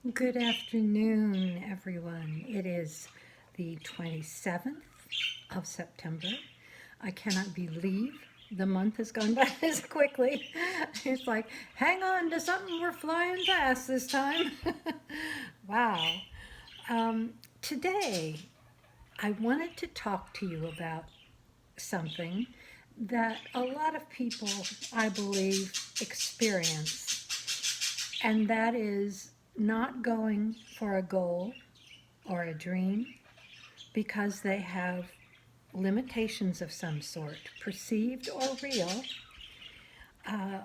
Good afternoon, everyone. It is the 27th of September. I cannot believe the month has gone by this quickly. It's like, hang on to something, we're flying fast this time. Wow. Today, I wanted to talk to you about something that a lot of people, I believe, experience, and that is not going for a goal or a dream because they have limitations of some sort, perceived or real. Uh,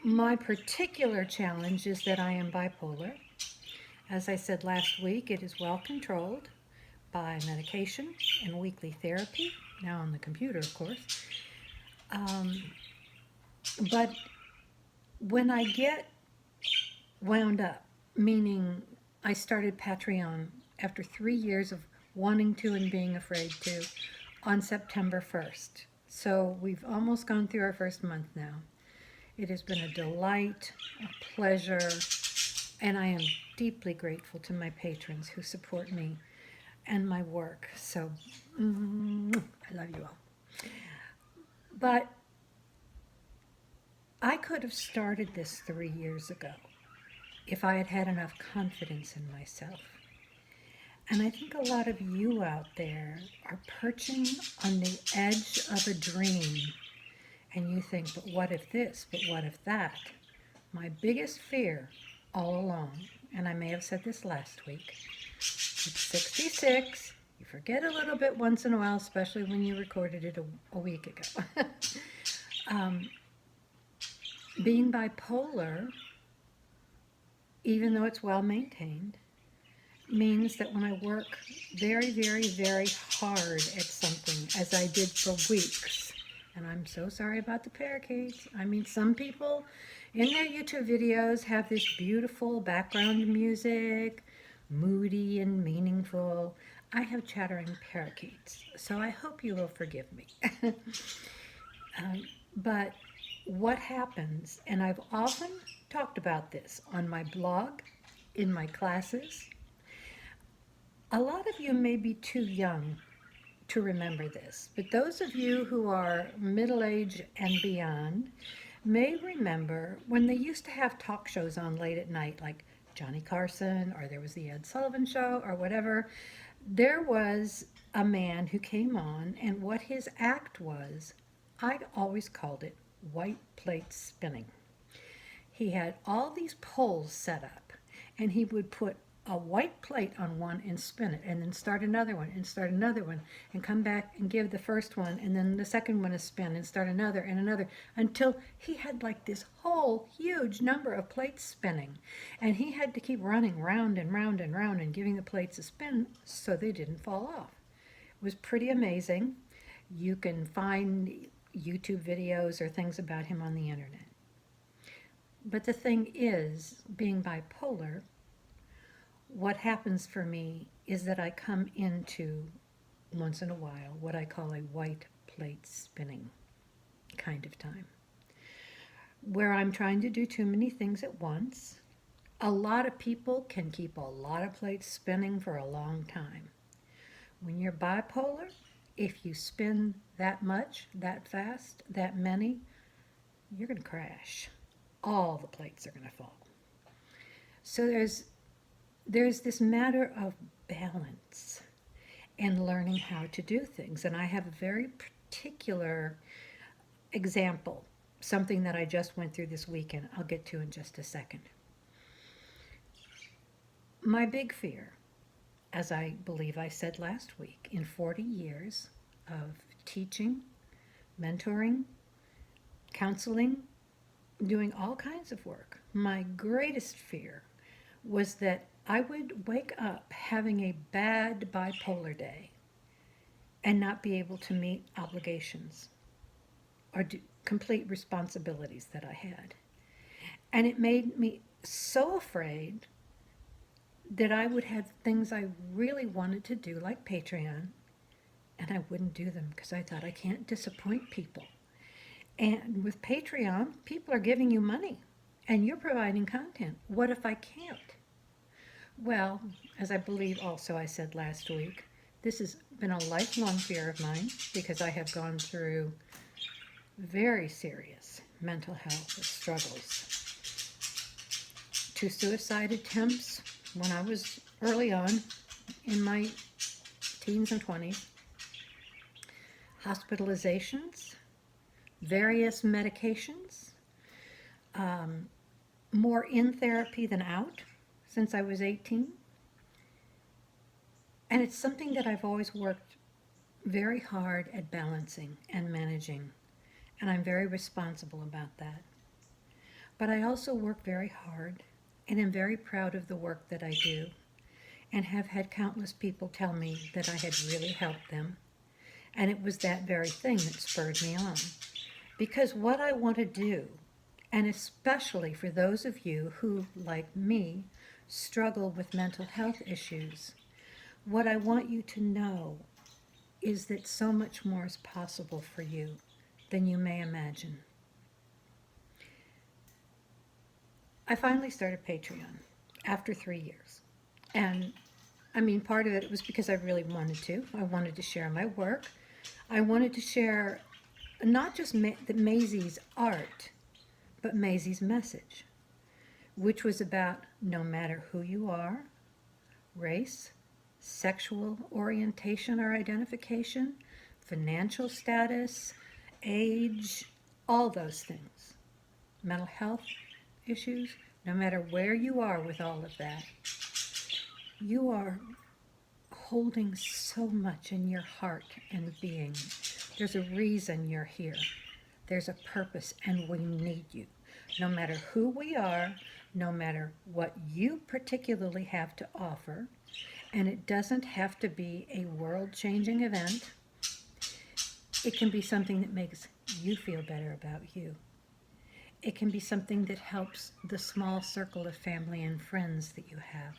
my particular challenge is that I am bipolar. As I said last week, it is well controlled by medication and weekly therapy, now on the computer, of course. Um, but when I get wound up, meaning I started Patreon after 3 years of wanting to and being afraid to on September 1st. So we've almost gone through our first month now. It has been a delight, a pleasure, and I am deeply grateful to my patrons who support me and my work. So I love you all. But I could have started this 3 years ago if I had had enough confidence in myself. And I think a lot of you out there are perching on the edge of a dream. And you think, but what if this? But what if that? My biggest fear all along, and I may have said this last week, it's 66. You forget a little bit once in a while, especially when you recorded it a week ago. um, Being bipolar, even though it's well maintained, means that when I work very, very, very hard at something, as I did for weeks, and I'm so sorry about the parakeets. I mean, some people in their YouTube videos have this beautiful background music, moody and meaningful. I have chattering parakeets, so I hope you will forgive me. But what happens, and I've often talked about this on my blog, in my classes, a lot of you may be too young to remember this, but those of you who are middle age and beyond may remember when they used to have talk shows on late at night, like Johnny Carson, or there was the Ed Sullivan Show, or whatever. There was a man who came on, and what his act was, I always called it white plate spinning. He had all these poles set up, and he would put a white plate on one and spin it, and then start another one and start another one, and come back and give the first one, and then the second one a spin, and start another and another, until he had like this whole huge number of plates spinning. And he had to keep running round and round and round and giving the plates a spin so they didn't fall off. It was pretty amazing. You can find YouTube videos or things about him on the internet. But the thing is, being bipolar, what happens for me is that I come into, once in a while, what I call a white plate spinning kind of time, where I'm trying to do too many things at once. A lot of people can keep a lot of plates spinning for a long time. When you're bipolar, if you spin that much, that fast, that many, you're going to crash. All the plates are going to fall. So there's this matter of balance and learning how to do things. And I have a very particular example, something that I just went through this weekend. I'll get to in just a second. My big fear, as I believe I said last week, in 40 years of teaching, mentoring, counseling, doing all kinds of work, my greatest fear was that I would wake up having a bad bipolar day and not be able to meet obligations or complete responsibilities that I had. And it made me so afraid that I would have things I really wanted to do, like Patreon, and I wouldn't do them because I thought I can't disappoint people. And with Patreon, people are giving you money and you're providing content. What if I can't? Well, as I believe also I said last week, this has been a lifelong fear of mine because I have gone through very serious mental health struggles. Two suicide attempts when I was early on in my teens and 20s, hospitalizations, various medications, um, more in therapy than out since I was 18. And it's something that I've always worked very hard at balancing and managing. And I'm very responsible about that. But I also work very hard and am very proud of the work that I do and have had countless people tell me that I had really helped them. And it was that very thing that spurred me on. Because what I want to do, and especially for those of you who, like me, struggle with mental health issues, what I want you to know is that so much more is possible for you than you may imagine. I finally started Patreon after 3 years. And I mean, part of it was because I really wanted to. I wanted to share my work. I wanted to share not just Maisie's art, but Maisie's message, which was about no matter who you are, race, sexual orientation or identification, financial status, age, all those things, mental health issues, no matter where you are with all of that, you are holding so much in your heart and being. There's a reason you're here. There's a purpose, and we need you. No matter who we are, no matter what you particularly have to offer, and it doesn't have to be a world-changing event. It can be something that makes you feel better about you. It can be something that helps the small circle of family and friends that you have.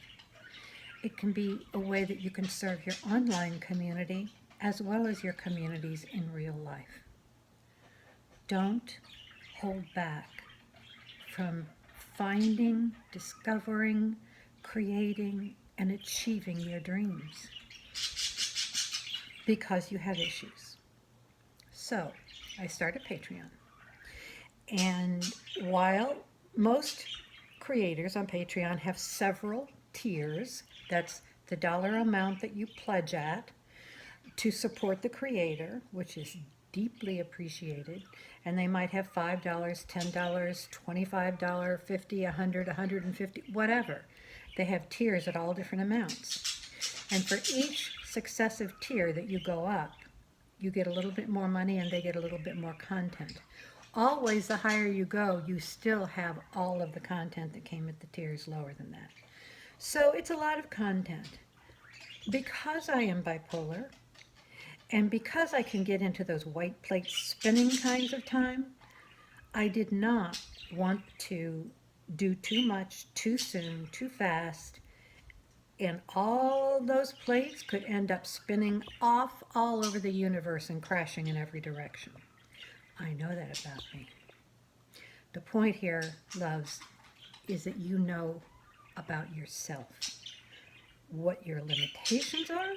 It can be a way that you can serve your online community as well as your communities in real life. Don't hold back from finding, discovering, creating, and achieving your dreams because you have issues. So, I started Patreon. And while most creators on Patreon have several tiers, that's the dollar amount that you pledge at to support the creator, which is deeply appreciated, and they might have $5, $10, $25, $50, $100, $150, whatever. They have tiers at all different amounts. And for each successive tier that you go up, you get a little bit more money and they get a little bit more content. Always, the higher you go, you still have all of the content that came at the tiers lower than that. So it's a lot of content. Because I am bipolar, and because I can get into those white plate spinning kinds of time, I did not want to do too much, too soon, too fast, and all those plates could end up spinning off all over the universe and crashing in every direction. I know that about me. The point here, loves, is that you know about yourself, what your limitations are,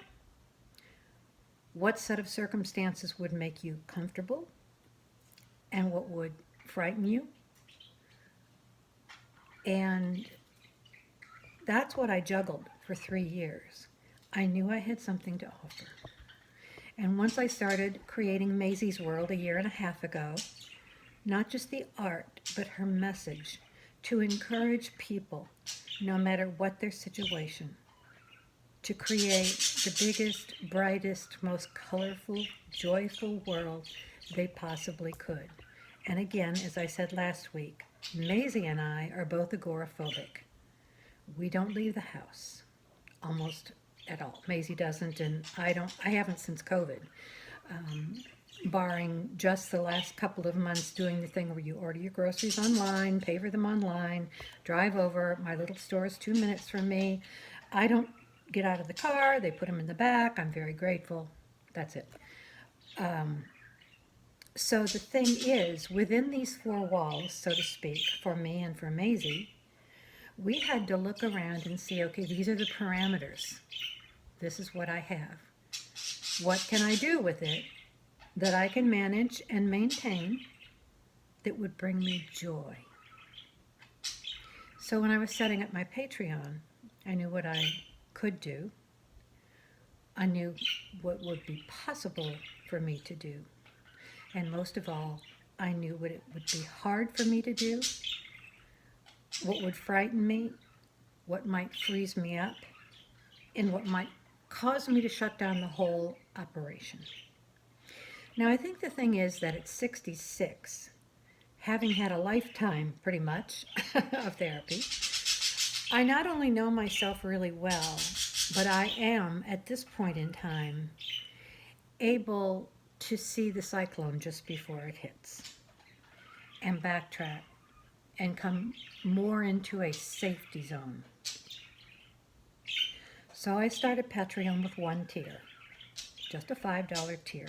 what set of circumstances would make you comfortable, and what would frighten you. And that's what I juggled for 3 years. I knew I had something to offer. And once I started creating Maisie's World a year and a half ago, not just the art, but her message to encourage people, no matter what their situation, to create the biggest, brightest, most colorful, joyful world they possibly could. And again, as I said last week, Maisie and I are both agoraphobic. We don't leave the house, almost at all. Maisie doesn't, and I haven't since COVID, barring just the last couple of months doing the thing where you order your groceries online, pay for them online, drive over. My little store is 2 minutes from me. I don't get out of the car. They put them in the back. I'm very grateful. That's it. So the thing is, within these four walls, so to speak, for me and for Maisie, we had to look around and see, okay, these are the parameters. This is what I have. What can I do with it that I can manage and maintain that would bring me joy? So when I was setting up my Patreon, I knew what I could do. I knew what would be possible for me to do. And most of all, I knew what it would be hard for me to do, what would frighten me, what might freeze me up, and what might cause me to shut down the whole operation. Now, I think the thing is that at 66, having had a lifetime, pretty much, of therapy, I not only know myself really well, but I am, at this point in time, able to see the cyclone just before it hits and backtrack and come more into a safety zone. So I started Patreon with one tier, just a $5 tier.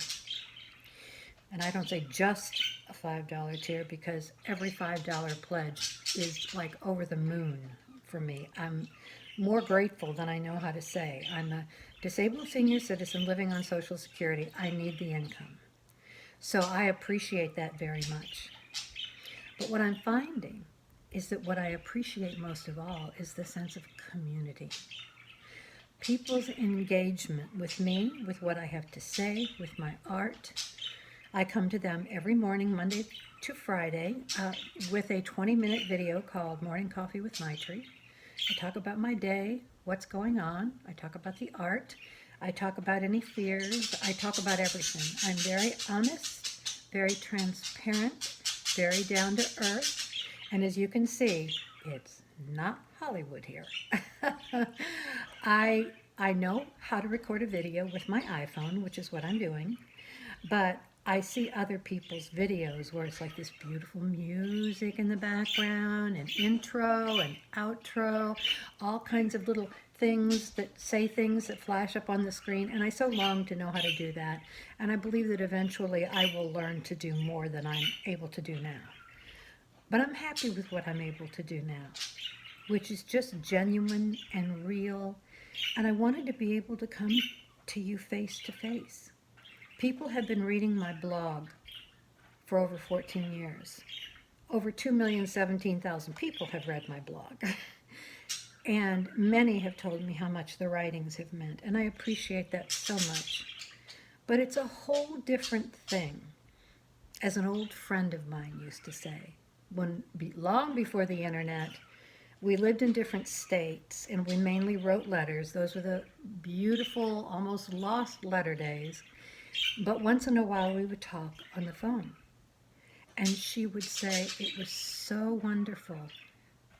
And I don't say just a $5 tier because every $5 pledge is like over the moon for me. I'm more grateful than I know how to say. I'm a disabled senior citizen living on Social Security. I need the income. So I appreciate that very much. But what I'm finding is that what I appreciate most of all is the sense of community. People's engagement with me, with what I have to say, with my art. I come to them every morning, Monday to Friday, with a 20-minute video called Morning Coffee with Maitri. I talk about my day, what's going on. I talk about the art. I talk about any fears. I talk about everything. I'm very honest, very transparent, very down to earth. And as you can see, it's not Hollywood here. I know how to record a video with my iPhone, which is what I'm doing, but I see other people's videos where it's like this beautiful music in the background, and intro and outro, all kinds of little things that say things that flash up on the screen, and I so long to know how to do that, and I believe that eventually I will learn to do more than I'm able to do now. But I'm happy with what I'm able to do now, which is just genuine and real, and I wanted to be able to come to you face to face. People have been reading my blog for over 14 years. Over 2,017,000 people have read my blog. And many have told me how much the writings have meant, and I appreciate that so much. But it's a whole different thing, as an old friend of mine used to say. Long before the internet, we lived in different states, and we mainly wrote letters. Those were the beautiful, almost lost letter days. But once in a while, we would talk on the phone. And she would say it was so wonderful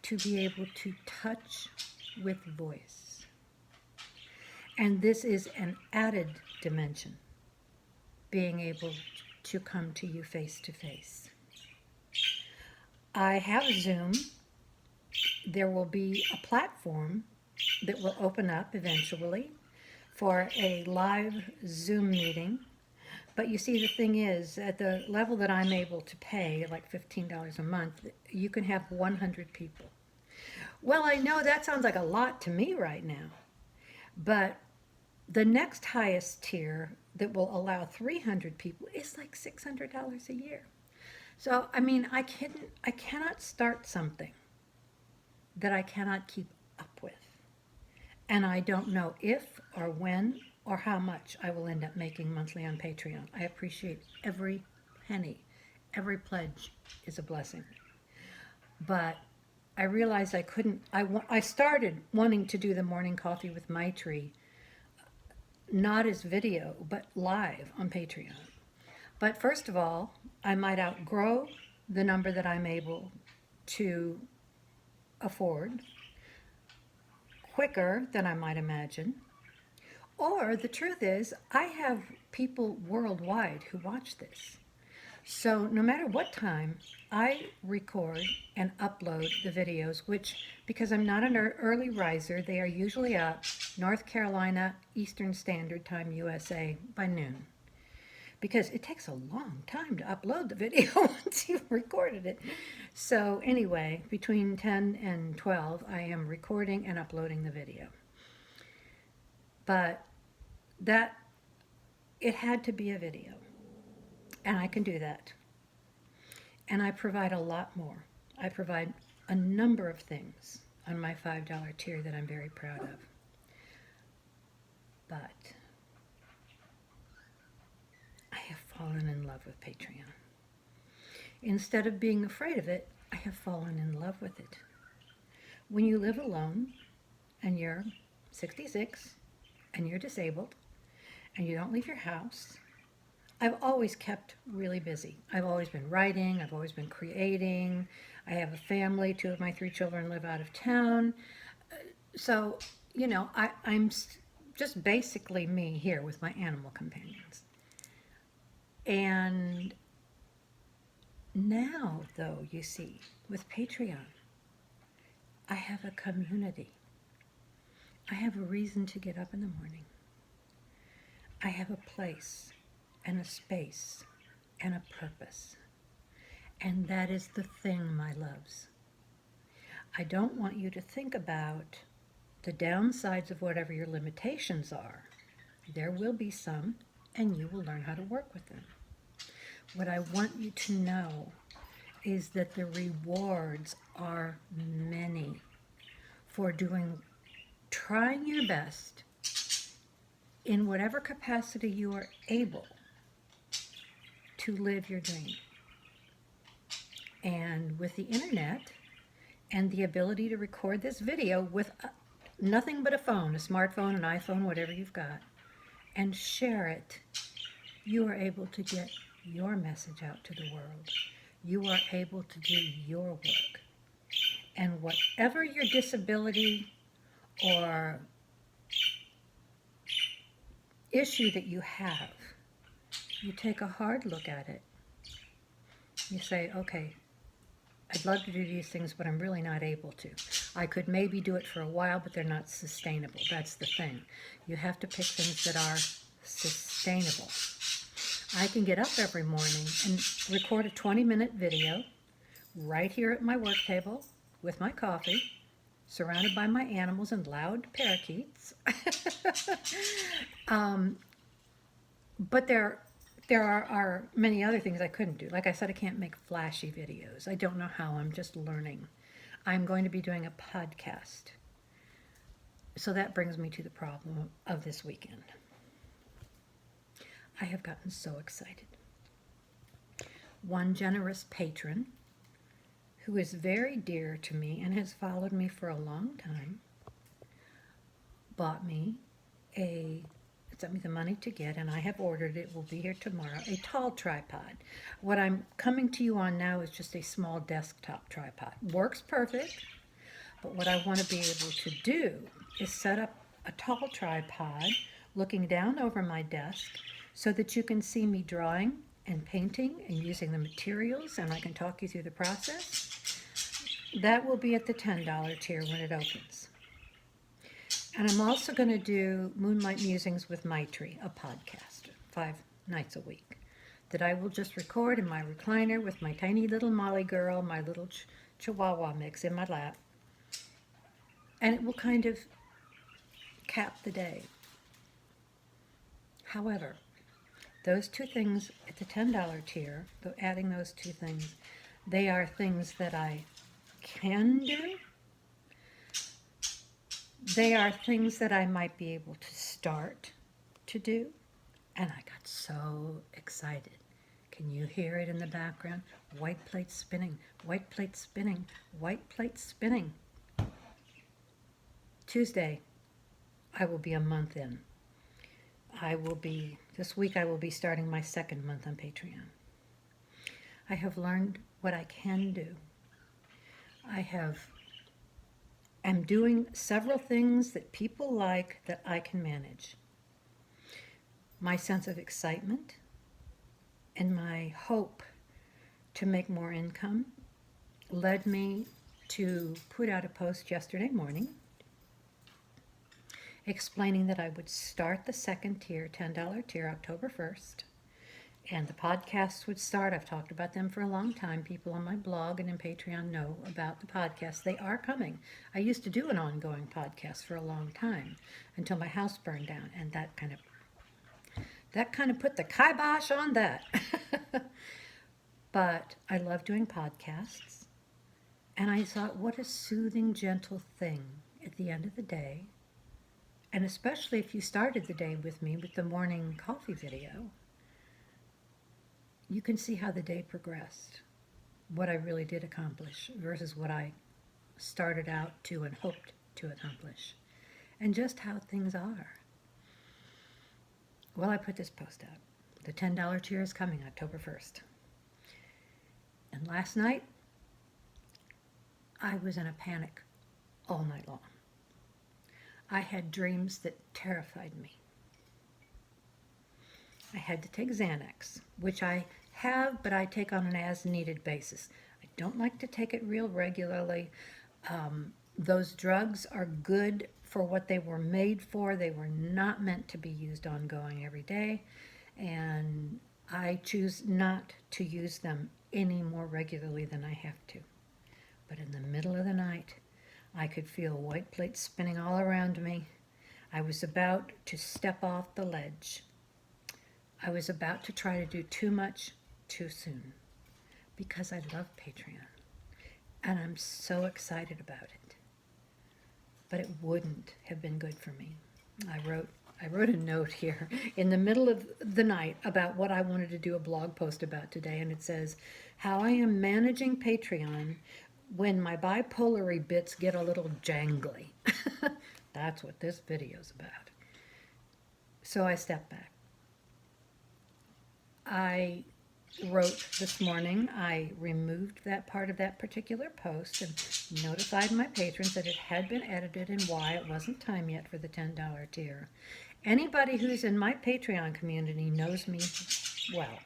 to be able to touch with voice. And this is an added dimension, being able to come to you face to face. I have Zoom. There will be a platform that will open up eventually for a live Zoom meeting. But you see, the thing is, at the level that I'm able to pay, like $15 a month, you can have 100 people. Well, I know that sounds like a lot to me right now, but the next highest tier that will allow 300 people is like $600 a year. So, I mean, I cannot start something that I cannot keep up with. And I don't know if or when or how much I will end up making monthly on Patreon. I appreciate every penny. Every pledge is a blessing. But I realized I couldn't, I started wanting to do the Morning Coffee with Maitri, not as video, but live on Patreon. But first of all, I might outgrow the number that I'm able to afford quicker than I might imagine. Or the truth is, I have people worldwide who watch this. So no matter what time, I record and upload the videos, which, because I'm not an early riser, they are usually up North Carolina Eastern Standard Time, USA, by noon. because it takes a long time to upload the video once you've recorded it. So anyway, between 10 and 12, I am recording and uploading the video. But that, it had to be a video, and I can do that. And I provide a lot more. I provide a number of things on my $5 tier that I'm very proud of. But I have fallen in love with Patreon. Instead of being afraid of it, I have fallen in love with it. When you live alone and you're 66 and you're disabled and you don't leave your house, I've always kept really busy. I've always been writing, I've always been creating. I have a family, 2 of my 3 children live out of town. So, you know, I'm just basically me here with my animal companions. And now, though, you see, with Patreon, I have a community. I have a reason to get up in the morning. I have a place and a space and a purpose. And that is the thing, my loves. I don't want you to think about the downsides of whatever your limitations are. There will be some, and you will learn how to work with them. What I want you to know is that the rewards are many for trying your best in whatever capacity you are able to live your dream. And with the internet and the ability to record this video with nothing but a phone, a smartphone, an iPhone, whatever you've got, and share it, you are able to get your message out to the world. You are able to do your work. And whatever your disability or issue that you have, you take a hard look at it. You say, okay, I'd love to do these things, but I'm really not able to. I could maybe do it for a while, but they're not sustainable. That's the thing. You have to pick things that are sustainable. I can get up every morning and record a 20-minute video right here at my work table with my coffee, surrounded by my animals and loud parakeets. But there are many other things I couldn't do. Like I said, I can't make flashy videos. I don't know how. I'm just learning. I'm going to be doing a podcast. So that brings me to the problem of this weekend. I have gotten so excited. One generous patron who is very dear to me and has followed me for a long time sent me the money to get, and I have ordered it. Will be here tomorrow. A tall tripod. What I'm coming to you on now is just a small desktop tripod. Works perfect, but what I want to be able to do is set up a tall tripod looking down over my desk so that you can see me drawing and painting and using the materials, and I can talk you through the process. That will be at the $10 tier when it opens. And I'm also going to do Moonlight Musings with Maitri, a podcast, 5 nights a week, that I will just record in my recliner with my tiny little Molly girl, my little Chihuahua mix in my lap. And it will kind of cap the day. However, those 2 things at the $10 tier, adding those 2 things, they are things that I can do. They are things that I might be able to start to do. And I got so excited. Can you hear it in the background? White plate spinning, white plate spinning, white plate spinning. Tuesday, I will be a month in. This week I will be starting my 2nd month on Patreon. I have learned what I can do. I'm doing several things that people like that I can manage. My sense of excitement and my hope to make more income led me to put out a post yesterday morning explaining that I would start the 2nd tier, $10 tier, October 1st, and the podcasts would start. I've talked about them for a long time. People on my blog and in Patreon know about the podcasts. They are coming. I used to do an ongoing podcast for a long time until my house burned down, and that kind of put the kibosh on that. But I love doing podcasts, and I thought, what a soothing, gentle thing at the end of the day, and especially if you started the day with me with the morning coffee video, you can see how the day progressed, what I really did accomplish versus what I started out to and hoped to accomplish, and just how things are. Well, I put this post out. The $10 tier is coming October 1st. And last night, I was in a panic all night long. I had dreams that terrified me. I had to take Xanax, which I have, but I take on an as-needed basis. I don't like to take it real regularly. Those drugs are good for what they were made for. They were not meant to be used ongoing every day, and I choose not to use them any more regularly than I have to. But in the middle of the night, I could feel white plates spinning all around me. I was about to step off the ledge. I was about to try to do too much too soon because I love Patreon and I'm so excited about it. But it wouldn't have been good for me. I wrote a note here in the middle of the night about what I wanted to do a blog post about today, and it says, how I am managing Patreon when my bipolary bits get a little jangly. That's what this video's about. So I stepped back. I wrote this morning, I removed that part of that particular post and notified my patrons that it had been edited and why it wasn't time yet for the $10 tier. Anybody who's in my Patreon community knows me well.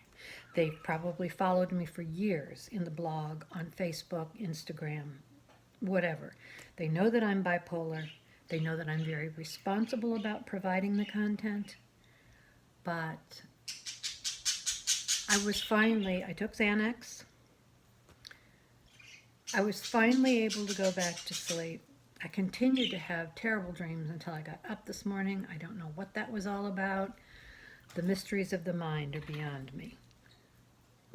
They've probably followed me for years in the blog, on Facebook, Instagram, whatever. They know that I'm bipolar. They know that I'm very responsible about providing the content. But I took Xanax. I was finally able to go back to sleep. I continued to have terrible dreams until I got up this morning. I don't know what that was all about. The mysteries of the mind are beyond me.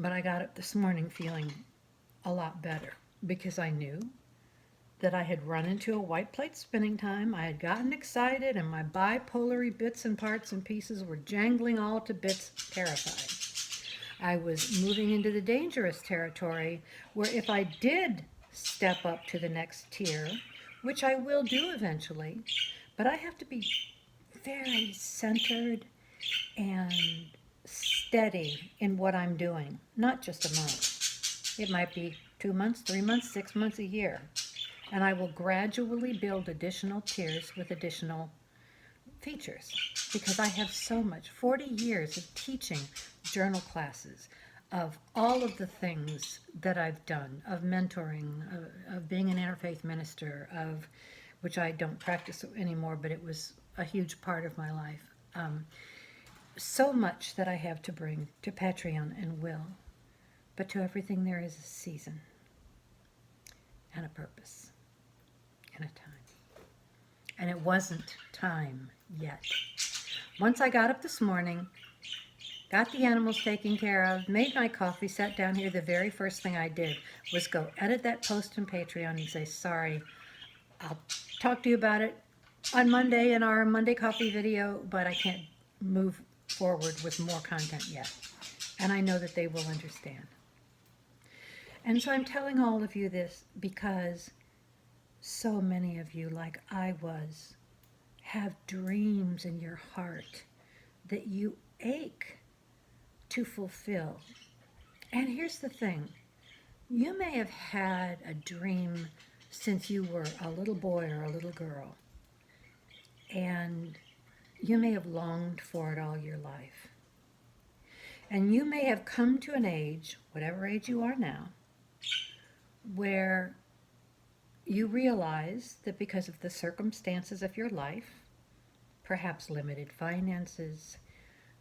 But I got up this morning feeling a lot better because I knew that I had run into a white plate spinning time. I had gotten excited and my bipolary bits and parts and pieces were jangling all to bits, terrified. I was moving into the dangerous territory where if I did step up to the next tier, which I will do eventually, but I have to be very centered and steady in what I'm doing, not just a month. It might be 2 months, 3 months, 6 months, a year. And I will gradually build additional tiers with additional features because I have so much, 40 years of teaching journal classes, of all of the things that I've done, of mentoring, of being an interfaith minister, of which I don't practice anymore, but it was a huge part of my life. So much that I have to bring to Patreon and will, but to everything there is a season and a purpose and a time. And it wasn't time yet. Once I got up this morning, got the animals taken care of, made my coffee, sat down here, the very first thing I did was go edit that post on Patreon and say, sorry, I'll talk to you about it on Monday in our Monday coffee video, but I can't move forward with more content yet. And I know that they will understand. And so I'm telling all of you this because so many of you, like I was, have dreams in your heart that you ache to fulfill. And here's the thing. You may have had a dream since you were a little boy or a little girl. And you may have longed for it all your life. And you may have come to an age, whatever age you are now, where you realize that because of the circumstances of your life, perhaps limited finances,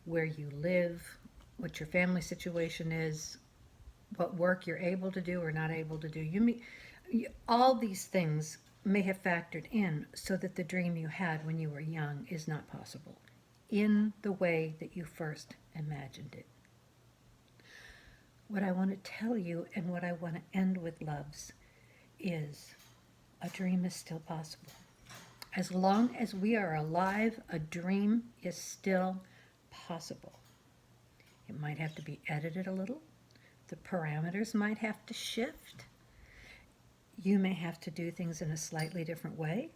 where you live, what your family situation is, what work you're able to do or not able to do. All these things may have factored in so that the dream you had when you were young is not possible in the way that you first imagined it. What I want to tell you and what I want to end with, loves, is a dream is still possible. As long as we are alive, a dream is still possible. It might have to be edited a little. The parameters might have to shift. You may have to do things in a slightly different way.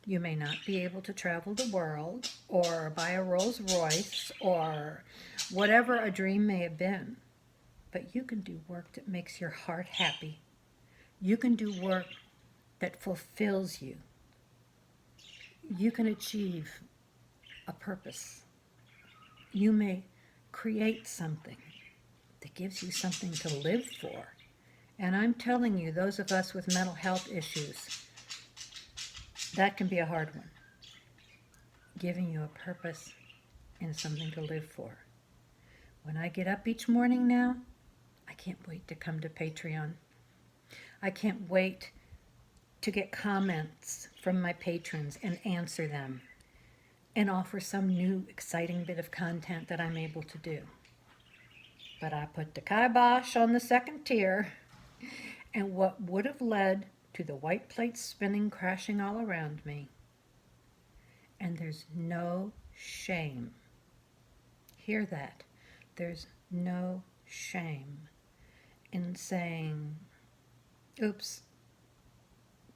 You may not be able to travel the world or buy a Rolls Royce or whatever a dream may have been. But you can do work that makes your heart happy. You can do work that fulfills you. You can achieve a purpose. You may create something that gives you something to live for. And I'm telling you, those of us with mental health issues, that can be a hard one. Giving you a purpose and something to live for. When I get up each morning now, I can't wait to come to Patreon. I can't wait to get comments from my patrons and answer them and offer some new exciting bit of content that I'm able to do. But I put the kibosh on the second tier, and what would have led to the white plates spinning, crashing all around me. And there's no shame. Hear that. There's no shame in saying, oops,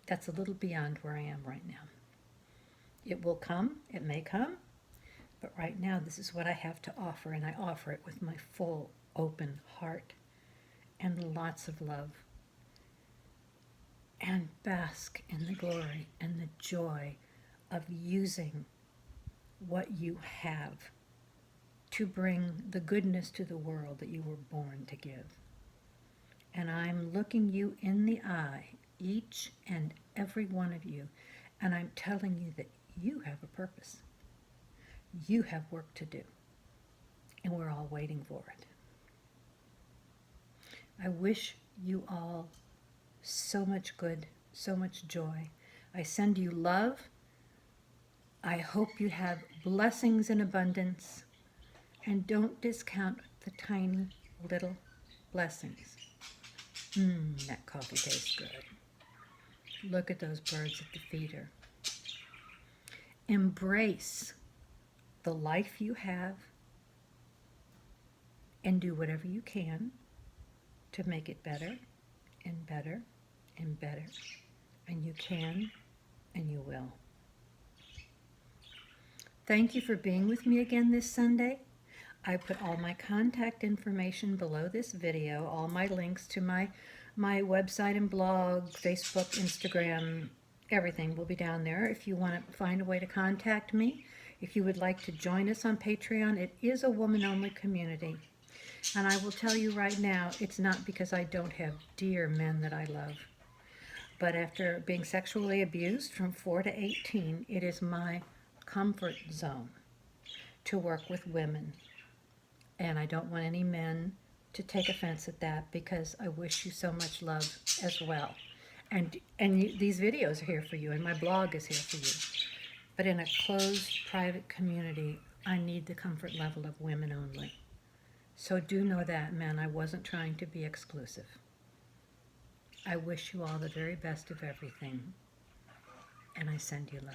that's a little beyond where I am right now. It will come, it may come, but right now this is what I have to offer, and I offer it with my full, open heart and lots of love. And bask in the glory and the joy of using what you have to bring the goodness to the world that you were born to give. And I'm looking you in the eye, each and every one of you, and I'm telling you that you have a purpose. You have work to do, and we're all waiting for it. I wish you all so much good, so much joy. I send you love. I hope you have blessings in abundance, and don't discount the tiny little blessings. That coffee tastes good. Look at those birds at the feeder. Embrace the life you have and do whatever you can to make it better and better and better. And you can and you will. Thank you for being with me again this Sunday. I put all my contact information below this video, all my links to my website and blog, Facebook, Instagram, everything will be down there if you want to find a way to contact me. If you would like to join us on Patreon, it is a woman-only community. And I will tell you right now, it's not because I don't have dear men that I love. But after being sexually abused from 4 to 18, it is my comfort zone to work with women. And I don't want any men to take offense at that, because I wish you so much love as well. And these videos are here for you, and my blog is here for you. But in a closed, private community, I need the comfort level of women only. So do know that, men, I wasn't trying to be exclusive. I wish you all the very best of everything, and I send you love.